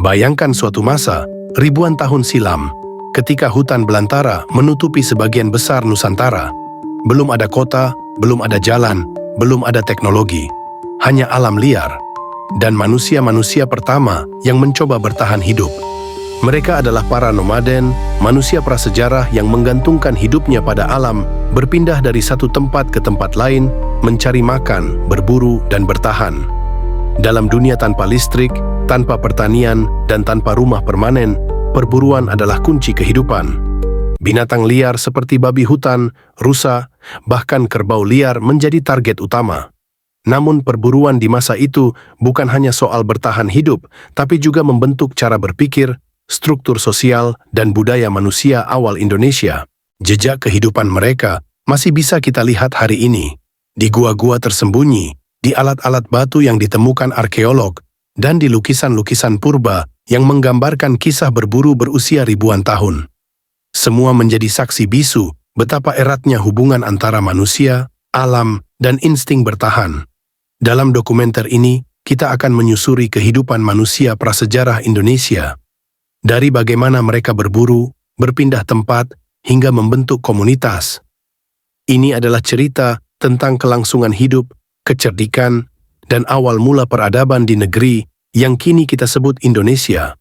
Bayangkan suatu masa, ribuan tahun silam, ketika hutan belantara menutupi sebagian besar Nusantara. Belum ada kota, belum ada jalan, belum ada teknologi. Hanya alam liar. Dan manusia-manusia pertama yang mencoba bertahan hidup. Mereka adalah para nomaden, manusia prasejarah yang menggantungkan hidupnya pada alam, berpindah dari satu tempat ke tempat lain, mencari makan, berburu, dan bertahan. Dalam dunia tanpa listrik, tanpa pertanian, dan tanpa rumah permanen, perburuan adalah kunci kehidupan. Binatang liar seperti babi hutan, rusa, bahkan kerbau liar menjadi target utama. Namun perburuan di masa itu bukan hanya soal bertahan hidup, tapi juga membentuk cara berpikir, struktur sosial, dan budaya manusia awal Indonesia. Jejak kehidupan mereka masih bisa kita lihat hari ini, di gua-gua tersembunyi, di alat-alat batu yang ditemukan arkeolog, dan di lukisan-lukisan purba yang menggambarkan kisah berburu berusia ribuan tahun. Semua menjadi saksi bisu betapa eratnya hubungan antara manusia, alam, dan insting bertahan. Dalam dokumenter ini, kita akan menyusuri kehidupan manusia prasejarah Indonesia. Dari bagaimana mereka berburu, berpindah tempat, hingga membentuk komunitas. Ini adalah cerita tentang kelangsungan hidup, kecerdikan, dan awal mula peradaban di negeri yang kini kita sebut Indonesia.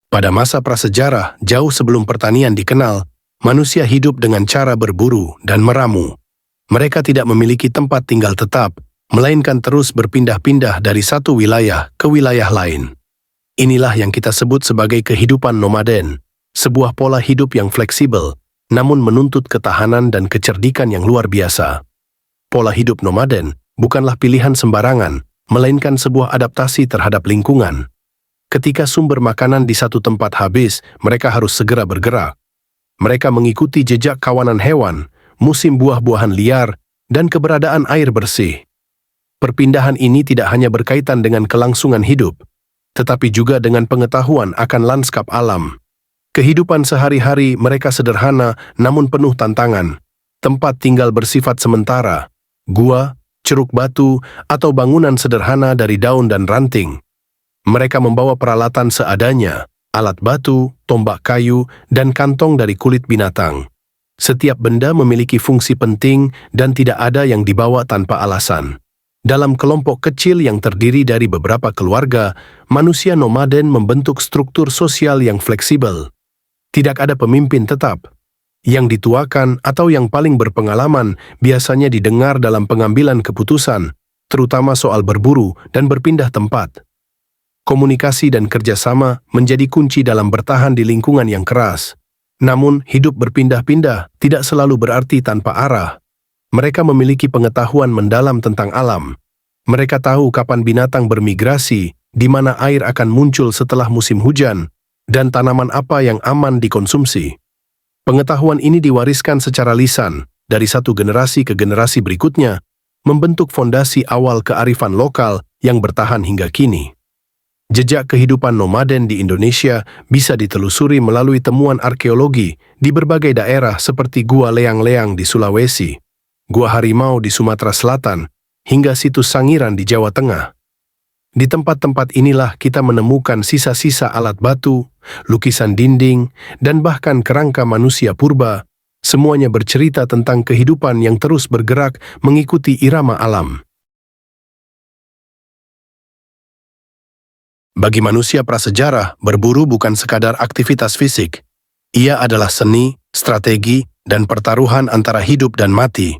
Pada masa prasejarah, jauh sebelum pertanian dikenal, manusia hidup dengan cara berburu dan meramu. Mereka tidak memiliki tempat tinggal tetap, melainkan terus berpindah-pindah dari satu wilayah ke wilayah lain. Inilah yang kita sebut sebagai kehidupan nomaden, sebuah pola hidup yang fleksibel, namun menuntut ketahanan dan kecerdikan yang luar biasa. Pola hidup nomaden bukanlah pilihan sembarangan, melainkan sebuah adaptasi terhadap lingkungan. Ketika sumber makanan di satu tempat habis, mereka harus segera bergerak. Mereka mengikuti jejak kawanan hewan, musim buah-buahan liar, dan keberadaan air bersih. Perpindahan ini tidak hanya berkaitan dengan kelangsungan hidup, tetapi juga dengan pengetahuan akan lanskap alam. Kehidupan sehari-hari mereka sederhana namun penuh tantangan. Tempat tinggal bersifat sementara, gua, ceruk batu, atau bangunan sederhana dari daun dan ranting. Mereka membawa peralatan seadanya, alat batu, tombak kayu, dan kantong dari kulit binatang. Setiap benda memiliki fungsi penting dan tidak ada yang dibawa tanpa alasan. Dalam kelompok kecil yang terdiri dari beberapa keluarga, manusia nomaden membentuk struktur sosial yang fleksibel. Tidak ada pemimpin tetap. Yang dituakan atau yang paling berpengalaman biasanya didengar dalam pengambilan keputusan, terutama soal berburu dan berpindah tempat. Komunikasi dan kerjasama menjadi kunci dalam bertahan di lingkungan yang keras. Namun, hidup berpindah-pindah tidak selalu berarti tanpa arah. Mereka memiliki pengetahuan mendalam tentang alam. Mereka tahu kapan binatang bermigrasi, di mana air akan muncul setelah musim hujan, dan tanaman apa yang aman dikonsumsi. Pengetahuan ini diwariskan secara lisan dari satu generasi ke generasi berikutnya, membentuk fondasi awal kearifan lokal yang bertahan hingga kini. Jejak kehidupan nomaden di Indonesia bisa ditelusuri melalui temuan arkeologi di berbagai daerah seperti Gua Leang-Leang di Sulawesi, Gua Harimau di Sumatera Selatan, hingga situs Sangiran di Jawa Tengah. Di tempat-tempat inilah kita menemukan sisa-sisa alat batu, lukisan dinding, dan bahkan kerangka manusia purba. Semuanya bercerita tentang kehidupan yang terus bergerak mengikuti irama alam. Bagi manusia prasejarah, berburu bukan sekadar aktivitas fisik. Ia adalah seni, strategi, dan pertaruhan antara hidup dan mati.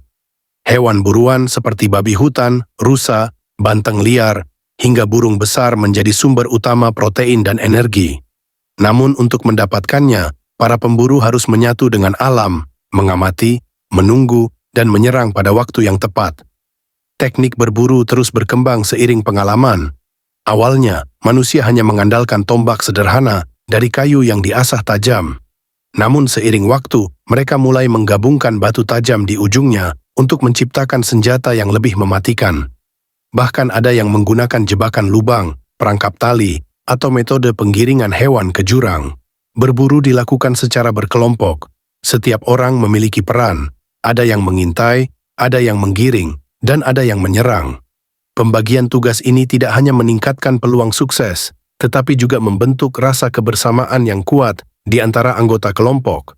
Hewan buruan seperti babi hutan, rusa, banteng liar, hingga burung besar menjadi sumber utama protein dan energi. Namun untuk mendapatkannya, para pemburu harus menyatu dengan alam, mengamati, menunggu, dan menyerang pada waktu yang tepat. Teknik berburu terus berkembang seiring pengalaman. Awalnya, manusia hanya mengandalkan tombak sederhana dari kayu yang diasah tajam. Namun seiring waktu, mereka mulai menggabungkan batu tajam di ujungnya untuk menciptakan senjata yang lebih mematikan. Bahkan ada yang menggunakan jebakan lubang, perangkap tali, atau metode penggiringan hewan ke jurang. Berburu dilakukan secara berkelompok. Setiap orang memiliki peran. Ada yang mengintai, ada yang menggiring, dan ada yang menyerang. Pembagian tugas ini tidak hanya meningkatkan peluang sukses, tetapi juga membentuk rasa kebersamaan yang kuat di antara anggota kelompok.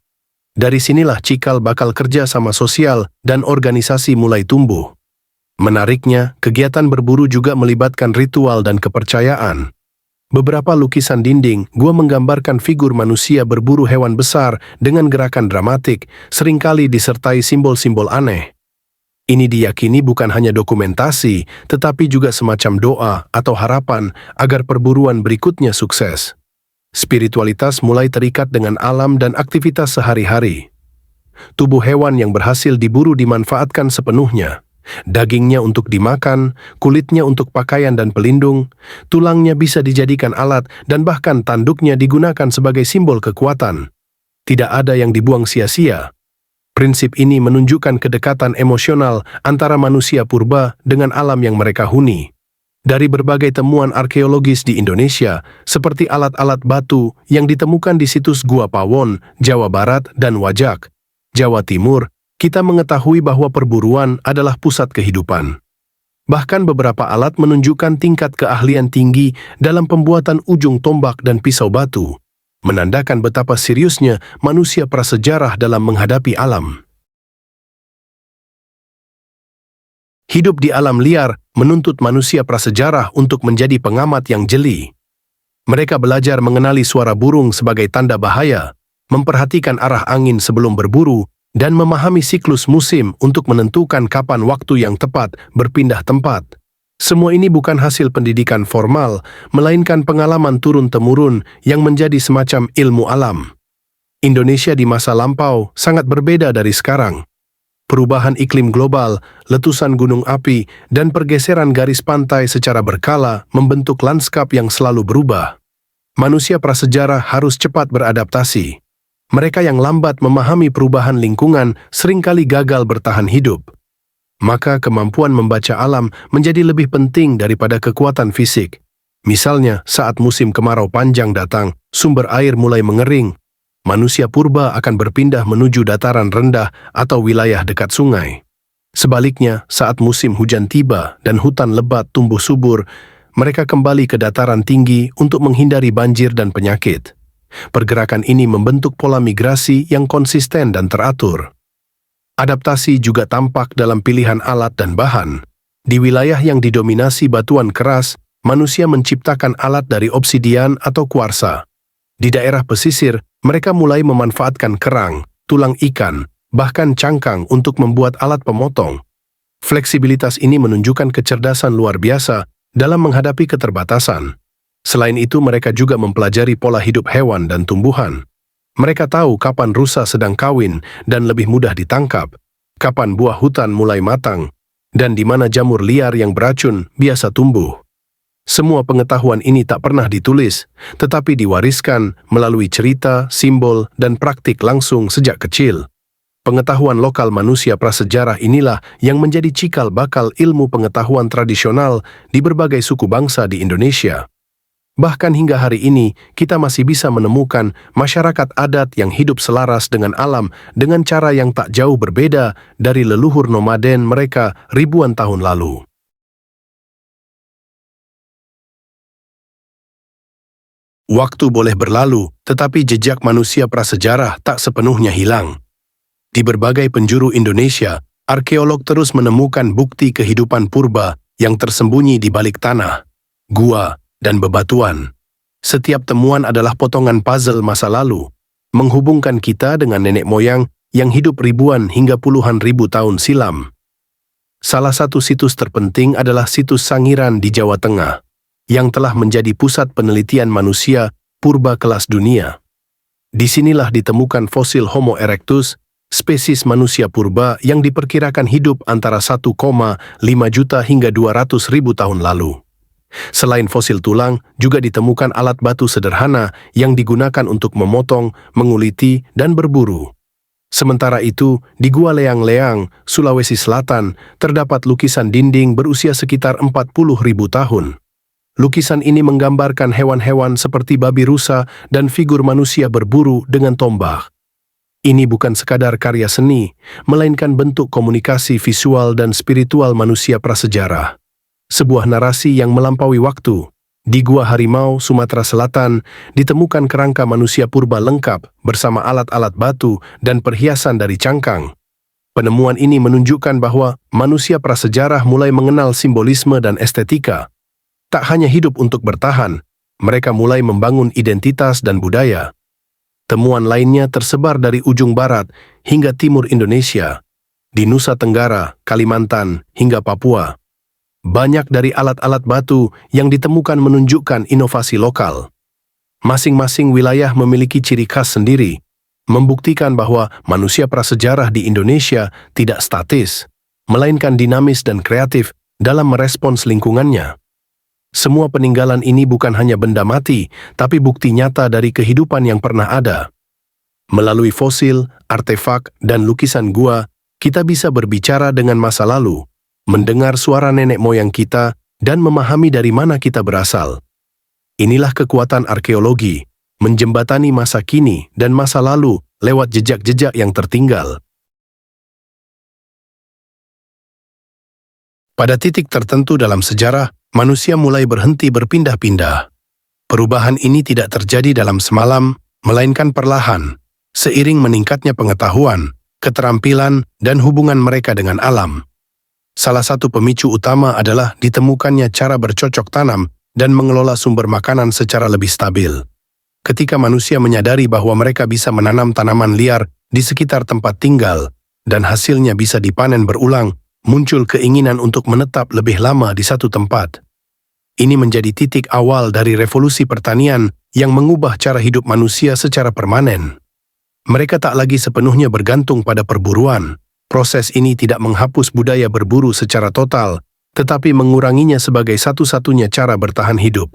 Dari sinilah cikal bakal kerja sama sosial dan organisasi mulai tumbuh. Menariknya, kegiatan berburu juga melibatkan ritual dan kepercayaan. Beberapa lukisan dinding gua menggambarkan figur manusia berburu hewan besar dengan gerakan dramatik, seringkali disertai simbol-simbol aneh. Ini diyakini bukan hanya dokumentasi, tetapi juga semacam doa atau harapan agar perburuan berikutnya sukses. Spiritualitas mulai terikat dengan alam dan aktivitas sehari-hari. Tubuh hewan yang berhasil diburu dimanfaatkan sepenuhnya. Dagingnya untuk dimakan, kulitnya untuk pakaian dan pelindung, tulangnya bisa dijadikan alat, dan bahkan tanduknya digunakan sebagai simbol kekuatan. Tidak ada yang dibuang sia-sia. Prinsip ini menunjukkan kedekatan emosional antara manusia purba dengan alam yang mereka huni. Dari berbagai temuan arkeologis di Indonesia, seperti alat-alat batu yang ditemukan di situs Gua Pawon, Jawa Barat, dan Wajak, Jawa Timur, kita mengetahui bahwa perburuan adalah pusat kehidupan. Bahkan beberapa alat menunjukkan tingkat keahlian tinggi dalam pembuatan ujung tombak dan pisau batu, menandakan betapa seriusnya manusia prasejarah dalam menghadapi alam. Hidup di alam liar menuntut manusia prasejarah untuk menjadi pengamat yang jeli. Mereka belajar mengenali suara burung sebagai tanda bahaya, memperhatikan arah angin sebelum berburu, dan memahami siklus musim untuk menentukan kapan waktu yang tepat berpindah tempat. Semua ini bukan hasil pendidikan formal, melainkan pengalaman turun-temurun yang menjadi semacam ilmu alam. Indonesia di masa lampau sangat berbeda dari sekarang. Perubahan iklim global, letusan gunung api, dan pergeseran garis pantai secara berkala membentuk lanskap yang selalu berubah. Manusia prasejarah harus cepat beradaptasi. Mereka yang lambat memahami perubahan lingkungan seringkali gagal bertahan hidup. Maka kemampuan membaca alam menjadi lebih penting daripada kekuatan fisik. Misalnya, saat musim kemarau panjang datang, sumber air mulai mengering. Manusia purba akan berpindah menuju dataran rendah atau wilayah dekat sungai. Sebaliknya, saat musim hujan tiba dan hutan lebat tumbuh subur, mereka kembali ke dataran tinggi untuk menghindari banjir dan penyakit. Pergerakan ini membentuk pola migrasi yang konsisten dan teratur. Adaptasi juga tampak dalam pilihan alat dan bahan. Di wilayah yang didominasi batuan keras, manusia menciptakan alat dari obsidian atau kuarsa. Di daerah pesisir, mereka mulai memanfaatkan kerang, tulang ikan, bahkan cangkang untuk membuat alat pemotong. Fleksibilitas ini menunjukkan kecerdasan luar biasa dalam menghadapi keterbatasan. Selain itu, mereka juga mempelajari pola hidup hewan dan tumbuhan. Mereka tahu kapan rusa sedang kawin dan lebih mudah ditangkap, kapan buah hutan mulai matang, dan di mana jamur liar yang beracun biasa tumbuh. Semua pengetahuan ini tak pernah ditulis, tetapi diwariskan melalui cerita, simbol, dan praktik langsung sejak kecil. Pengetahuan lokal manusia prasejarah inilah yang menjadi cikal bakal ilmu pengetahuan tradisional di berbagai suku bangsa di Indonesia. Bahkan hingga hari ini, kita masih bisa menemukan masyarakat adat yang hidup selaras dengan alam dengan cara yang tak jauh berbeda dari leluhur nomaden mereka ribuan tahun lalu. Waktu boleh berlalu, tetapi jejak manusia prasejarah tak sepenuhnya hilang. Di berbagai penjuru Indonesia, arkeolog terus menemukan bukti kehidupan purba yang tersembunyi di balik tanah, gua, dan bebatuan. Setiap temuan adalah potongan puzzle masa lalu, menghubungkan kita dengan nenek moyang yang hidup ribuan hingga puluhan ribu tahun silam. Salah satu situs terpenting adalah situs Sangiran di Jawa Tengah, yang telah menjadi pusat penelitian manusia purba kelas dunia. Disinilah ditemukan fosil Homo erectus, spesies manusia purba yang diperkirakan hidup antara 1,5 juta hingga 200.000 tahun lalu. Selain fosil tulang, juga ditemukan alat batu sederhana yang digunakan untuk memotong, menguliti, dan berburu. Sementara itu, di Gua Leang-Leang, Sulawesi Selatan, terdapat lukisan dinding berusia sekitar 40.000 tahun. Lukisan ini menggambarkan hewan-hewan seperti babi rusa dan figur manusia berburu dengan tombak. Ini bukan sekadar karya seni, melainkan bentuk komunikasi visual dan spiritual manusia prasejarah. sebuah narasi yang melampaui waktu. Di Gua Harimau, Sumatera Selatan, ditemukan kerangka manusia purba lengkap bersama alat-alat batu dan perhiasan dari cangkang. Penemuan ini menunjukkan bahwa manusia prasejarah mulai mengenal simbolisme dan estetika. Tak hanya hidup untuk bertahan, mereka mulai membangun identitas dan budaya. Temuan lainnya tersebar dari ujung barat hingga timur Indonesia, di Nusa Tenggara, Kalimantan, hingga Papua. Banyak dari alat-alat batu yang ditemukan menunjukkan inovasi lokal. Masing-masing wilayah memiliki ciri khas sendiri, membuktikan bahwa manusia prasejarah di Indonesia tidak statis, melainkan dinamis dan kreatif dalam merespons lingkungannya. Semua peninggalan ini bukan hanya benda mati, tapi bukti nyata dari kehidupan yang pernah ada. Melalui fosil, artefak, dan lukisan gua, kita bisa berbicara dengan masa lalu, mendengar suara nenek moyang kita, dan memahami dari mana kita berasal. Inilah kekuatan arkeologi, menjembatani masa kini dan masa lalu lewat jejak-jejak yang tertinggal. Pada titik tertentu dalam sejarah, manusia mulai berhenti berpindah-pindah. Perubahan ini tidak terjadi dalam semalam, melainkan perlahan, seiring meningkatnya pengetahuan, keterampilan, dan hubungan mereka dengan alam. Salah satu pemicu utama adalah ditemukannya cara bercocok tanam dan mengelola sumber makanan secara lebih stabil. Ketika manusia menyadari bahwa mereka bisa menanam tanaman liar di sekitar tempat tinggal dan hasilnya bisa dipanen berulang, muncul keinginan untuk menetap lebih lama di satu tempat. Ini menjadi titik awal dari revolusi pertanian yang mengubah cara hidup manusia secara permanen. Mereka tak lagi sepenuhnya bergantung pada perburuan. Proses ini tidak menghapus budaya berburu secara total, tetapi menguranginya sebagai satu-satunya cara bertahan hidup.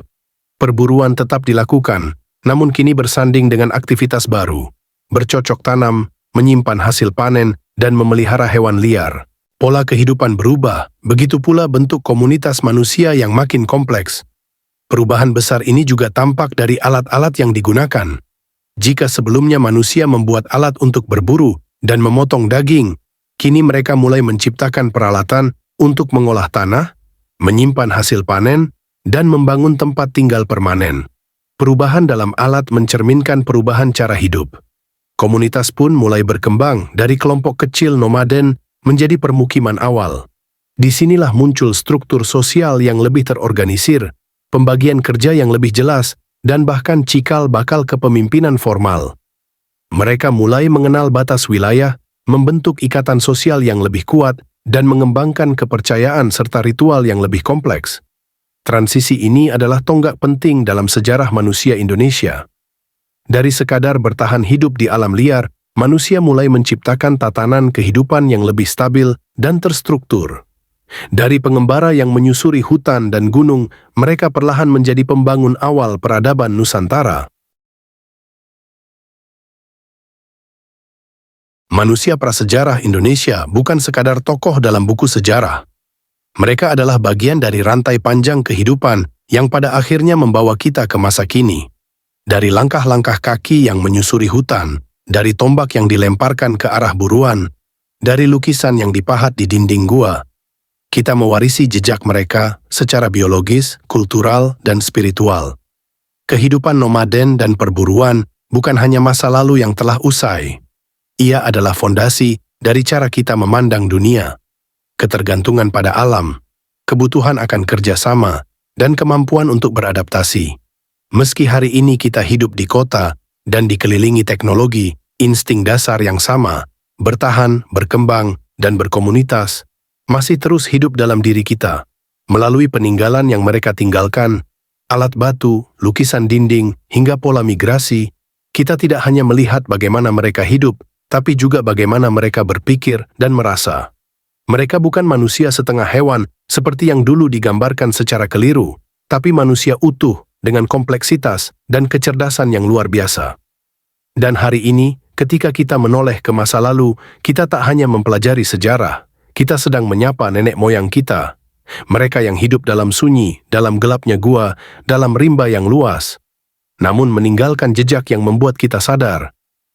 Perburuan tetap dilakukan, namun kini bersanding dengan aktivitas baru, bercocok tanam, menyimpan hasil panen, dan memelihara hewan liar. Pola kehidupan berubah, begitu pula bentuk komunitas manusia yang makin kompleks. Perubahan besar ini juga tampak dari alat-alat yang digunakan. Jika sebelumnya manusia membuat alat untuk berburu dan memotong daging, kini mereka mulai menciptakan peralatan untuk mengolah tanah, menyimpan hasil panen, dan membangun tempat tinggal permanen. Perubahan dalam alat mencerminkan perubahan cara hidup. Komunitas pun mulai berkembang dari kelompok kecil nomaden menjadi permukiman awal. Disinilah muncul struktur sosial yang lebih terorganisir, pembagian kerja yang lebih jelas, dan bahkan cikal bakal kepemimpinan formal. Mereka mulai mengenal batas wilayah, membentuk ikatan sosial yang lebih kuat, dan mengembangkan kepercayaan serta ritual yang lebih kompleks. Transisi ini adalah tonggak penting dalam sejarah manusia Indonesia. Dari sekadar bertahan hidup di alam liar, manusia mulai menciptakan tatanan kehidupan yang lebih stabil dan terstruktur. Dari pengembara yang menyusuri hutan dan gunung, mereka perlahan menjadi pembangun awal peradaban Nusantara. Manusia prasejarah Indonesia bukan sekadar tokoh dalam buku sejarah. Mereka adalah bagian dari rantai panjang kehidupan yang pada akhirnya membawa kita ke masa kini. Dari langkah-langkah kaki yang menyusuri hutan, dari tombak yang dilemparkan ke arah buruan, dari lukisan yang dipahat di dinding gua, kita mewarisi jejak mereka secara biologis, kultural, dan spiritual. Kehidupan nomaden dan perburuan bukan hanya masa lalu yang telah usai. Ia adalah fondasi dari cara kita memandang dunia, ketergantungan pada alam, kebutuhan akan kerjasama, dan kemampuan untuk beradaptasi. Meski hari ini kita hidup di kota dan dikelilingi teknologi, insting dasar yang sama, bertahan, berkembang, dan berkomunitas, masih terus hidup dalam diri kita. Melalui peninggalan yang mereka tinggalkan, alat batu, lukisan dinding, hingga pola migrasi, kita tidak hanya melihat bagaimana mereka hidup, tapi juga bagaimana mereka berpikir dan merasa. Mereka bukan manusia setengah hewan seperti yang dulu digambarkan secara keliru, tapi manusia utuh dengan kompleksitas dan kecerdasan yang luar biasa. Dan hari ini, ketika kita menoleh ke masa lalu, kita tak hanya mempelajari sejarah, kita sedang menyapa nenek moyang kita. Mereka yang hidup dalam sunyi, dalam gelapnya gua, dalam rimba yang luas. Namun meninggalkan jejak yang membuat kita sadar,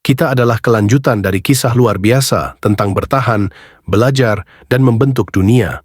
kita adalah kelanjutan dari kisah luar biasa tentang bertahan, belajar, dan membentuk dunia.